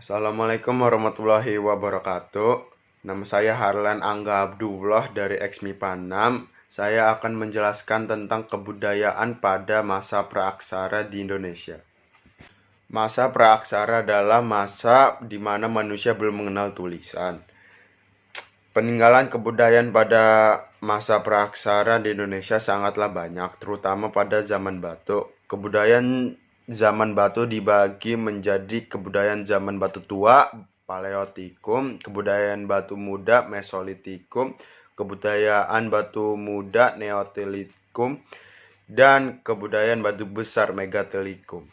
Assalamualaikum warahmatullahi wabarakatuh. Nama saya Harlan Angga Abdullah dari Eksmipa 6. Saya akan menjelaskan tentang kebudayaan pada masa praaksara di Indonesia. Masa praaksara adalah masa di mana manusia belum mengenal tulisan. Peninggalan kebudayaan pada masa praaksara di Indonesia sangatlah banyak, terutama pada zaman batu. Kebudayaan zaman batu dibagi menjadi kebudayaan zaman batu tua, Paleotikum, kebudayaan batu muda, Mesolitikum, kebudayaan batu muda, Neolitikum, dan kebudayaan batu besar, Megatelikum.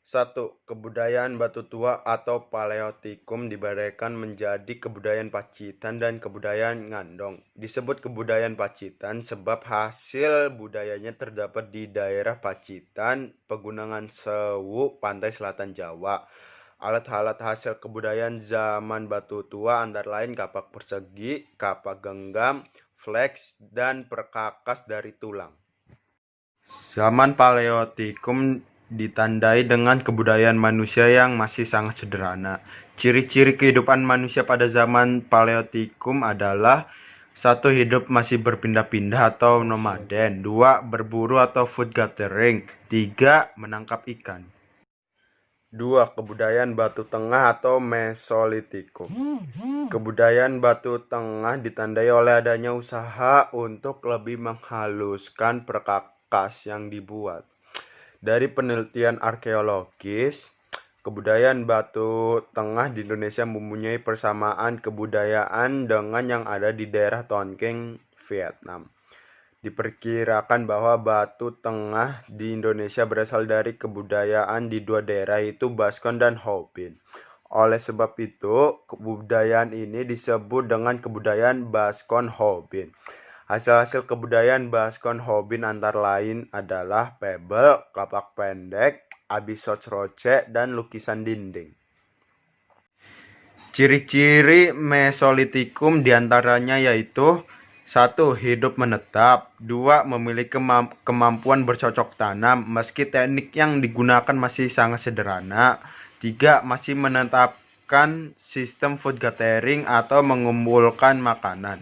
1. Kebudayaan batu tua atau Paleotikum dibedakan menjadi kebudayaan Pacitan dan kebudayaan Ngandong. Disebut kebudayaan Pacitan sebab hasil budayanya terdapat di daerah Pacitan, Pegunungan Sewu, pantai selatan Jawa. Alat-alat hasil kebudayaan zaman batu tua antara lain kapak persegi, kapak genggam, flex, dan perkakas dari tulang. Zaman Paleotikum ditandai dengan kebudayaan manusia yang masih sangat sederhana. Ciri-ciri kehidupan manusia pada zaman Paleotikum adalah 1. Hidup masih berpindah-pindah atau nomaden. 2. Berburu atau food gathering. 3. Menangkap ikan. 2. Kebudayaan batu tengah atau Mesolitikum. Kebudayaan batu tengah ditandai oleh adanya usaha untuk lebih menghaluskan perkakas yang dibuat. Dari penelitian arkeologis, kebudayaan batu tengah di Indonesia mempunyai persamaan kebudayaan dengan yang ada di daerah Tonkin, Vietnam. Diperkirakan bahwa batu tengah di Indonesia berasal dari kebudayaan di dua daerah, yaitu Baskon dan Hobin. Oleh sebab itu, kebudayaan ini disebut dengan kebudayaan Baskon Hobin. Hasil-hasil kebudayaan Baskon Hobin antara lain adalah pebel, kapak pendek, abisot roce, dan lukisan dinding. Ciri-ciri Mesolitikum diantaranya yaitu 1. Hidup menetap. 2. Memiliki kemampuan bercocok tanam meski teknik yang digunakan masih sangat sederhana. 3. Masih menetapkan sistem food gathering atau mengumpulkan makanan.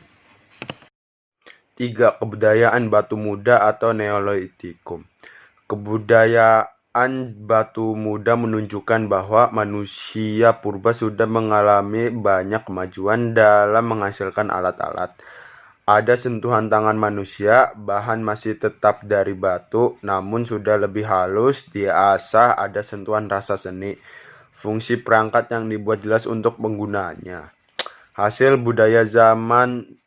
3. Kebudayaan batu muda atau Neolitikum. Kebudayaan batu muda menunjukkan bahwa manusia purba sudah mengalami banyak kemajuan dalam menghasilkan alat-alat. Ada sentuhan tangan manusia, bahan masih tetap dari batu, namun sudah lebih halus, diasah, ada sentuhan rasa seni. Fungsi perangkat yang dibuat jelas untuk penggunanya. Hasil budaya zaman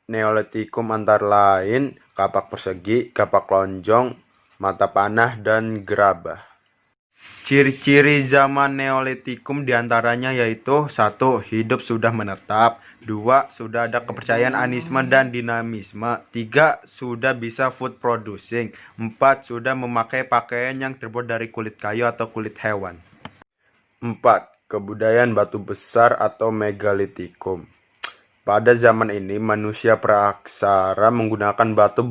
Neolitikum antara lain kapak persegi, kapak lonjong, mata panah, dan gerabah. Ciri-ciri zaman Neolitikum diantaranya yaitu 1. Hidup sudah menetap. 2. Sudah ada kepercayaan anisme dan dinamisme. 3. Sudah bisa food producing. 4. Sudah memakai pakaian yang terbuat dari kulit kayu atau kulit hewan. 4. Kebudayaan batu besar atau Megalitikum. Pada zaman ini, manusia praaksara menggunakan batu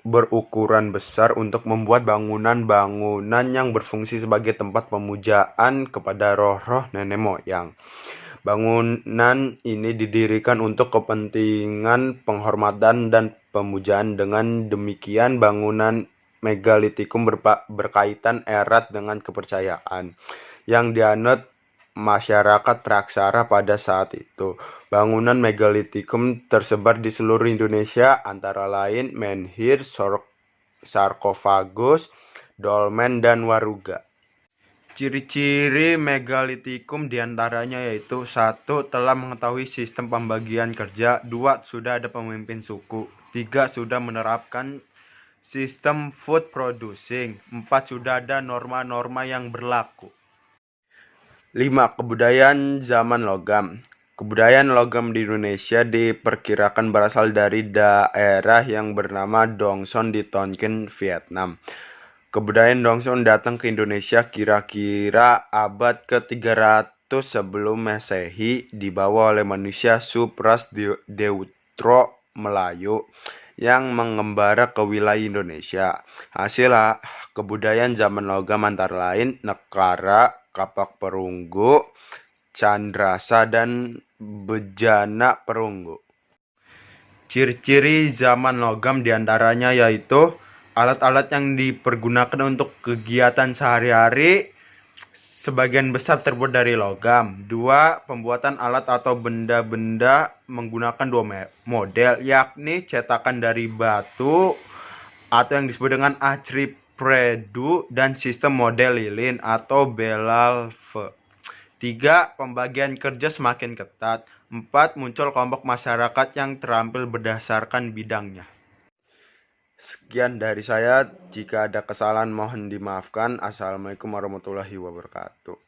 berukuran besar untuk membuat bangunan-bangunan yang berfungsi sebagai tempat pemujaan kepada roh-roh nenek moyang. Bangunan ini didirikan untuk kepentingan penghormatan dan pemujaan. Dengan demikian, bangunan Megalitikum berkaitan erat dengan kepercayaan yang dianut masyarakat praaksara pada saat itu. Bangunan Megalitikum tersebar di seluruh Indonesia, antara lain menhir, sarkofagus, dolmen, dan waruga. Ciri-ciri Megalitikum diantaranya yaitu 1. Telah mengetahui sistem pembagian kerja. 2. Sudah ada pemimpin suku. 3. Sudah menerapkan sistem food producing. 4. Sudah ada norma-norma yang berlaku. 5. Kebudayaan zaman logam. Kebudayaan logam di Indonesia diperkirakan berasal dari daerah yang bernama Dongson di Tonkin, Vietnam. Kebudayaan Dongson datang ke Indonesia kira-kira abad ke-300 sebelum Masehi, dibawa oleh manusia subras Deutero Melayu yang mengembara ke wilayah Indonesia. Hasil kebudayaan zaman logam antara lain Nekara, kapak perunggu, candrasa, dan bejana perunggu. Ciri-ciri zaman logam diantaranya yaitu alat-alat yang dipergunakan untuk kegiatan sehari-hari sebagian besar terbuat dari logam. 2. Pembuatan alat atau benda-benda menggunakan dua model, yakni cetakan dari batu atau yang disebut dengan acripredu dan sistem model lilin atau belalve. 3. Pembagian kerja semakin ketat. 4. Muncul kelompok masyarakat yang terampil berdasarkan bidangnya. Sekian dari saya. Jika ada kesalahan mohon dimaafkan. Assalamualaikum warahmatullahi wabarakatuh.